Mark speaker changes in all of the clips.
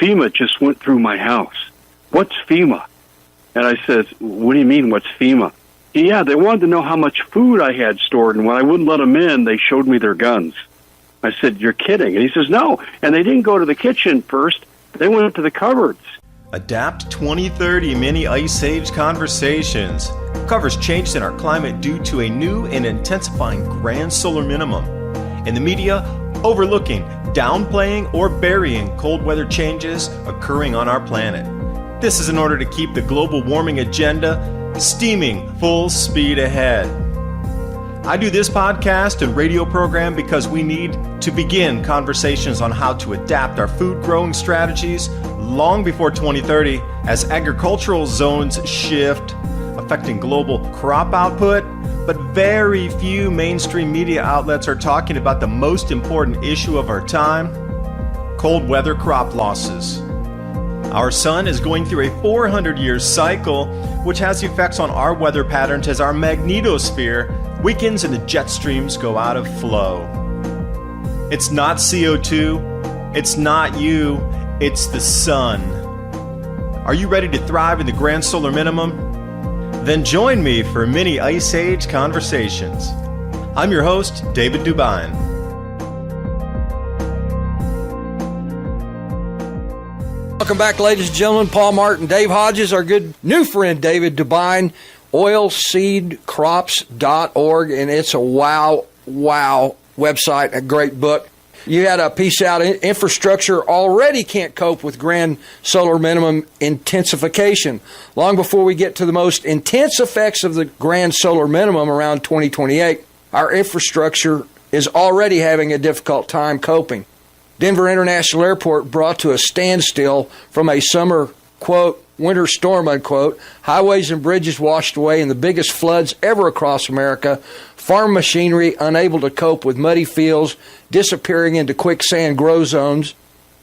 Speaker 1: FEMA just went through my house. What's FEMA? And I said, what do you mean, what's FEMA? Yeah, they wanted to know how much food I had stored, and when I wouldn't let them in, they showed me their guns. I said, you're kidding. And he says, no. And they didn't go to the kitchen first. They went to the cupboards.
Speaker 2: Adapt 2030 Mini Ice Age Conversations covers changes in our climate due to a new and intensifying grand solar minimum. In the media, overlooking, downplaying, or burying cold weather changes occurring on our planet. This is in order to keep the global warming agenda steaming full speed ahead. I do this podcast and radio program because we need to begin conversations on how to adapt our food growing strategies long before 2030 as agricultural zones shift, affecting global crop output, but very few mainstream media outlets are talking about the most important issue of our time, cold weather crop losses. Our sun is going through a 400-year cycle, which has effects on our weather patterns as our magnetosphere weakens and the jet streams go out of flow. It's not CO2, it's not you, it's the sun. Are you ready to thrive in the grand solar minimum? Then join me for Mini Ice Age Conversations. I'm your host, David Dubine.
Speaker 3: Welcome back, ladies and gentlemen. Paul Martin, Dave Hodges, our good new friend, David Dubine, oilseedcrops.org, and it's a wow website, a great book. You had a piece out, infrastructure already can't cope with grand solar minimum intensification. Long before we get to the most intense effects of the grand solar minimum around 2028, our infrastructure is already having a difficult time coping. Denver International Airport brought to a standstill from a summer, quote, winter storm, unquote, highways and bridges washed away in the biggest floods ever across America, farm machinery unable to cope with muddy fields, disappearing into quicksand grow zones,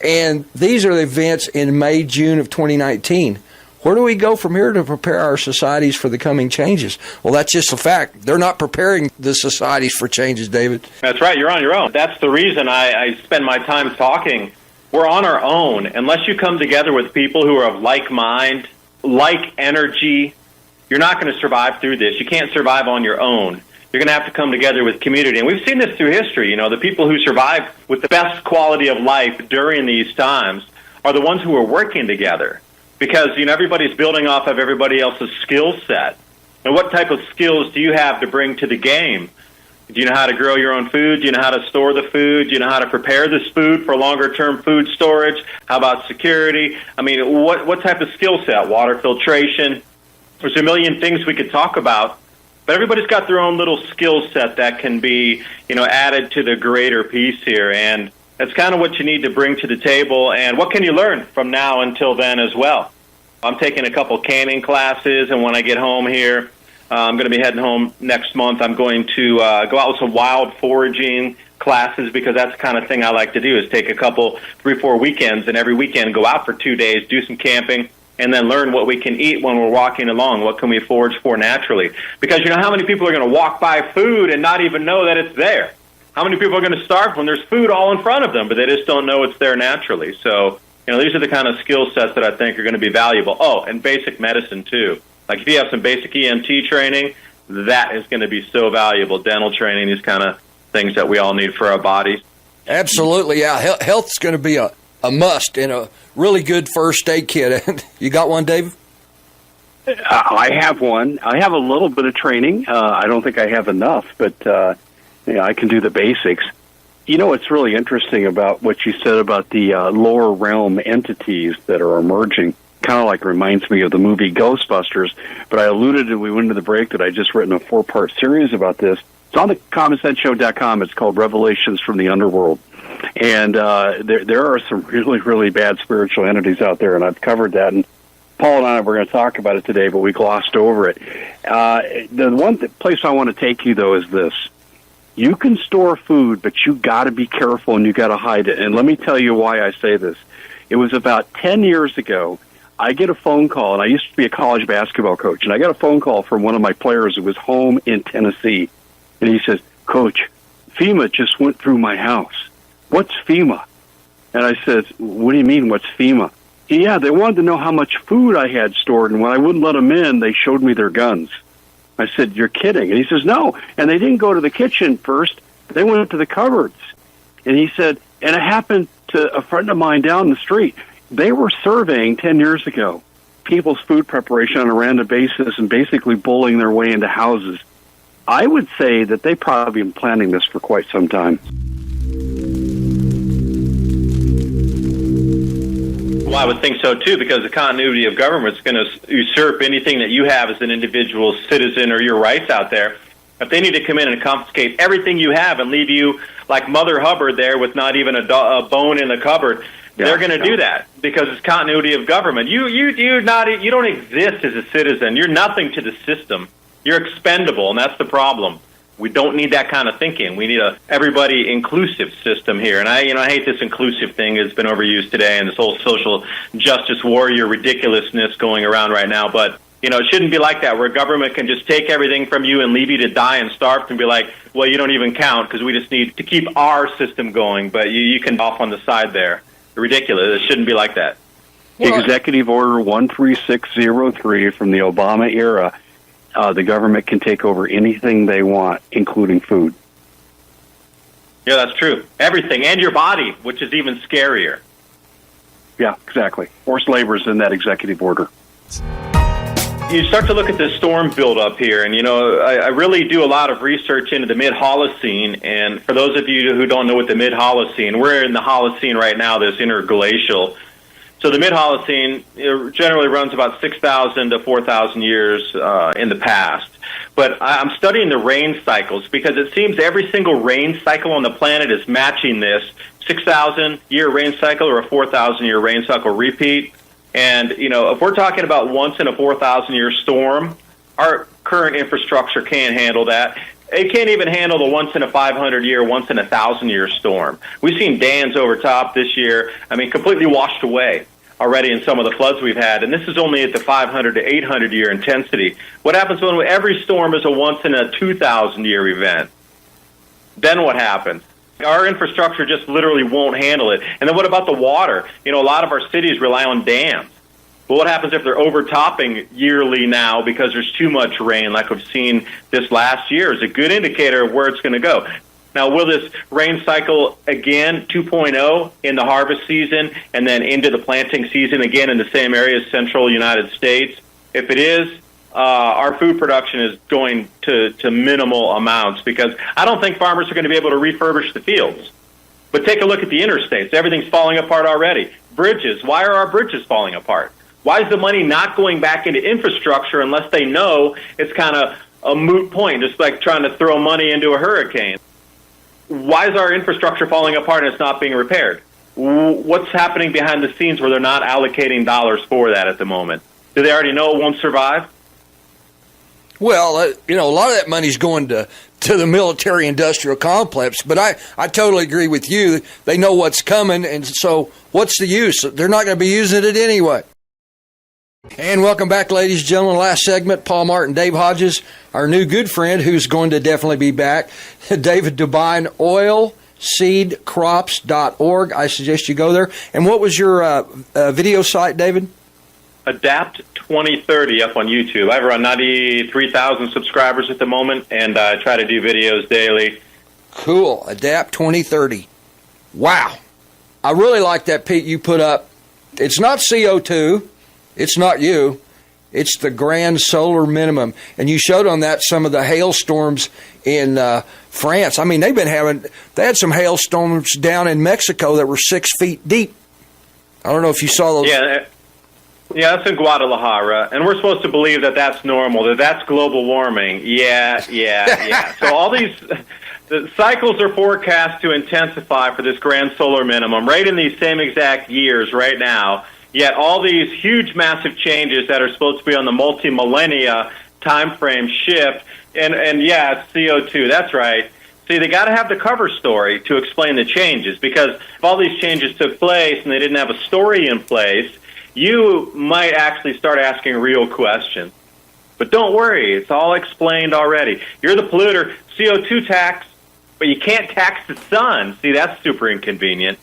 Speaker 3: and these are the events in May, June of 2019. Where do we go from here to prepare our societies for the coming changes? Well, that's just a fact. They're not preparing the societies for changes, David.
Speaker 4: That's right. You're on your own. That's the reason I spend my time talking. We're on our own. Unless you come together with people who are of like mind, like energy, you're not going to survive through this. You can't survive on your own. You're going to have to come together with community. And we've seen this through history. You know, the people who survive with the best quality of life during these times are the ones who are working together. Because, you know, everybody's building off of everybody else's skill set. And what type of skills do you have to bring to the game? Do you know how to grow your own food? Do you know how to store the food? Do you know how to prepare this food for longer-term food storage? How about security? I mean, what type of skill set? Water filtration? There's a million things we could talk about. But everybody's got their own little skill set that can be, you know, added to the greater piece here. And that's kind of what you need to bring to the table, and what can you learn from now until then as well? I'm taking a couple canning classes, and when I get home here, I'm going to be heading home next month. I'm going to go out with some wild foraging classes, because that's the kind of thing I like to do, is take a couple, 3-4 weekends, and every weekend go out for 2 days, do some camping, and then learn what we can eat when we're walking along. What can we forage for naturally? Because you know how many people are going to walk by food and not even know that it's there? How many people are going to starve when there's food all in front of them, but they just don't know it's there naturally? So, you know, these are the kind of skill sets that I think are going to be valuable. Oh, and basic medicine, too. Like if you have some basic EMT training, that is going to be so valuable. Dental training, these kind of things that we all need for our bodies.
Speaker 3: Absolutely, yeah. Health's going to be a must and a really good first aid kit. You got one, David?
Speaker 1: I have one. I have a little bit of training. I don't think I have enough, but I can do the basics. You know what's really interesting about what you said about the lower realm entities that are emerging? Kind of like reminds me of the movie Ghostbusters, but I alluded and we went into the break that I just written a 4-part series about this. It's on the commonsenseshow.com. It's called Revelations from the Underworld. And there are some really, really bad spiritual entities out there, and I've covered that. And Paul and I were going to talk about it today, but we glossed over it. The one place I want to take you, though, is this. You can store food, but you got to be careful and you got to hide it. And let me tell you why I say this. It was about 10 years ago. I get a phone call, and I used to be a college basketball coach, and I got a phone call from one of my players who was home in Tennessee. And he says, Coach, FEMA just went through my house. What's FEMA? And I said, what do you mean, what's FEMA? Yeah, they wanted to know how much food I had stored, and when I wouldn't let them in, they showed me their guns. I said, you're kidding. And he says, no. And they didn't go to the kitchen first. They went to the cupboards. And he said, and it happened to a friend of mine down the street. They were surveying 10 years ago people's food preparation on a random basis and basically bullying their way into houses. I would say that they've probably been planning this for quite some time.
Speaker 4: Well, I would think so, too, because the continuity of government is going to usurp anything that you have as an individual citizen or your rights out there. If they need to come in and confiscate everything you have and leave you like Mother Hubbard there with not even a bone in the cupboard, they're going to do that because it's continuity of government. You don't exist as a citizen. You're nothing to the system. You're expendable, and that's the problem. We don't need that kind of thinking. We need a everybody inclusive system here. And I hate this inclusive thing. It's been overused today, and this whole social justice warrior ridiculousness going around right now. But it shouldn't be like that, where government can just take everything from you and leave you to die and starve and be like, well, you don't even count because we just need to keep our system going. But you can off on the side there. Ridiculous. It shouldn't be like that.
Speaker 1: Executive Order 13603 from the Obama era. The government can take over anything they want, including food.
Speaker 4: Yeah, that's true. Everything, and your body, which is even scarier.
Speaker 1: Yeah, exactly. Forced labor is in that executive order.
Speaker 4: You start to look at this storm buildup here, and I really do a lot of research into the mid-Holocene. And for those of you who don't know what the mid-Holocene, we're in the Holocene right now, this interglacial. So the mid-Holocene generally runs about 6,000 to 4,000 years in the past. But I'm studying the rain cycles because it seems every single rain cycle on the planet is matching this 6,000-year rain cycle or a 4,000-year rain cycle repeat. And, if we're talking about once in a 4,000-year storm, our current infrastructure can't handle that. It can't even handle the once in a 500-year, once in a 1,000-year storm. We've seen dams over top this year, completely washed away already in some of the floods we've had. And this is only at the 500 to 800-year intensity. What happens when every storm is a once in a 2,000-year event? Then what happens? Our infrastructure just literally won't handle it. And then what about the water? A lot of our cities rely on dams. But what happens if they're overtopping yearly now because there's too much rain, like we've seen this last year? Is a good indicator of where it's going to go. Now, will this rain cycle again, 2.0, in the harvest season and then into the planting season again in the same areas, central United States? If it is, our food production is going to minimal amounts because I don't think farmers are going to be able to refurbish the fields. But take a look at the interstates. Everything's falling apart already. Bridges. Why are our bridges falling apart? Why is the money not going back into infrastructure unless they know it's kind of a moot point, just like trying to throw money into a hurricane? Why is our infrastructure falling apart and it's not being repaired? What's happening behind the scenes where they're not allocating dollars for that at the moment? Do they already know it won't survive?
Speaker 3: Well, a lot of that money's going to the military-industrial complex, but I totally agree with you. They know what's coming, and so what's the use? They're not going to be using it anyway. And welcome back, ladies and gentlemen. Last segment, Paul Martin, Dave Hodges, our new good friend who's going to definitely be back, David Dubine, oilseedcrops.org. I suggest you go there. And what was your video site, David?
Speaker 4: Adapt 2030 up on YouTube. I have around 93,000 subscribers at the moment, and I try to do videos daily.
Speaker 3: Cool. Adapt 2030. Wow. I really like that, Pete, you put up. It's not CO2. It's not you. It's the grand solar minimum. And you showed on that some of the hailstorms in France. They had some hailstorms down in Mexico that were 6 feet deep. I don't know if you saw those.
Speaker 4: Yeah, that's in Guadalajara, and we're supposed to believe that that's normal, that's global warming. Yeah. So all these the cycles are forecast to intensify for this grand solar minimum right in these same exact years right now, yet all these huge, massive changes that are supposed to be on the multi-millennia time frame shift, and it's CO2, that's right. See, they got to have the cover story to explain the changes, because if all these changes took place and they didn't have a story in place, you might actually start asking real questions. But don't worry, it's all explained already. You're the polluter, CO2 tax, but you can't tax the sun. See, that's super inconvenient.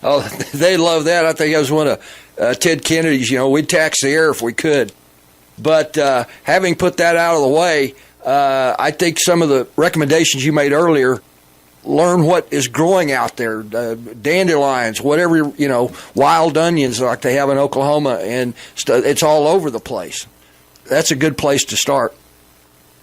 Speaker 3: Oh, they love that. I think that was one of Ted Kennedy's, we'd tax the air if we could. But having put that out of the way, I think some of the recommendations you made earlier, learn what is growing out there, dandelions, whatever, wild onions like they have in Oklahoma, and it's all over the place. That's a good place to start.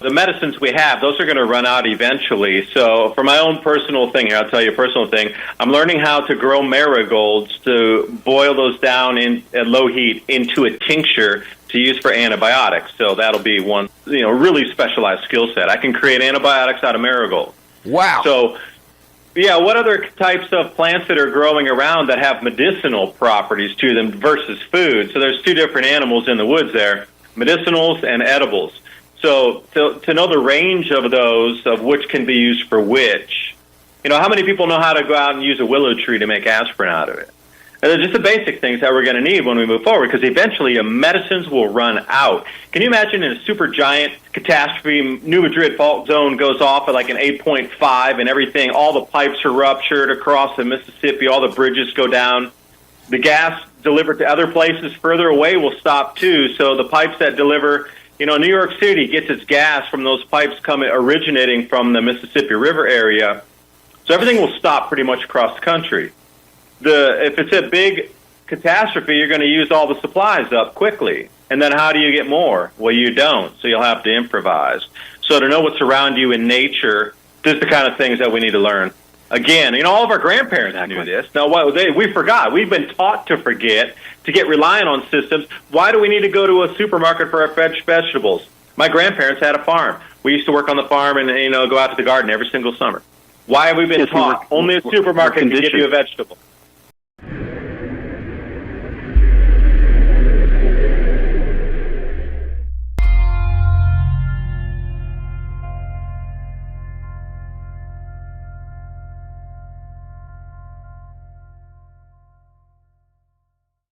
Speaker 4: The medicines we have, those are going to run out eventually. So for my own personal thing here, I'll tell you a personal thing. I'm learning how to grow marigolds, to boil those down at low heat into a tincture to use for antibiotics. So that'll be one, really specialized skill set. I can create antibiotics out of marigold.
Speaker 3: Wow.
Speaker 4: So, yeah, what other types of plants that are growing around that have medicinal properties to them versus food? So there's two different animals in the woods there, medicinals and edibles. So to know the range of those, of which can be used for which, how many people know how to go out and use a willow tree to make aspirin out of it? And they're just the basic things that we're going to need when we move forward, because eventually medicines will run out. Can you imagine in a super giant catastrophe, New Madrid fault zone goes off at like an 8.5 and everything, all the pipes are ruptured across the Mississippi, all the bridges go down. The gas delivered to other places further away will stop too, so the pipes that deliver, New York City gets its gas from those pipes originating from the Mississippi River area. So everything will stop pretty much across the country. If it's a big catastrophe, you're going to use all the supplies up quickly. And then how do you get more? Well, you don't, so you'll have to improvise. So to know what's around you in nature, this is the kind of things that we need to learn. Again, all of our grandparents knew this. Now, we forgot. We've been taught to forget, to get reliant on systems. Why do we need to go to a supermarket for our fresh vegetables? My grandparents had a farm. We used to work on the farm and go out to the garden every single summer. Why have we been taught only a supermarket can give you a vegetable?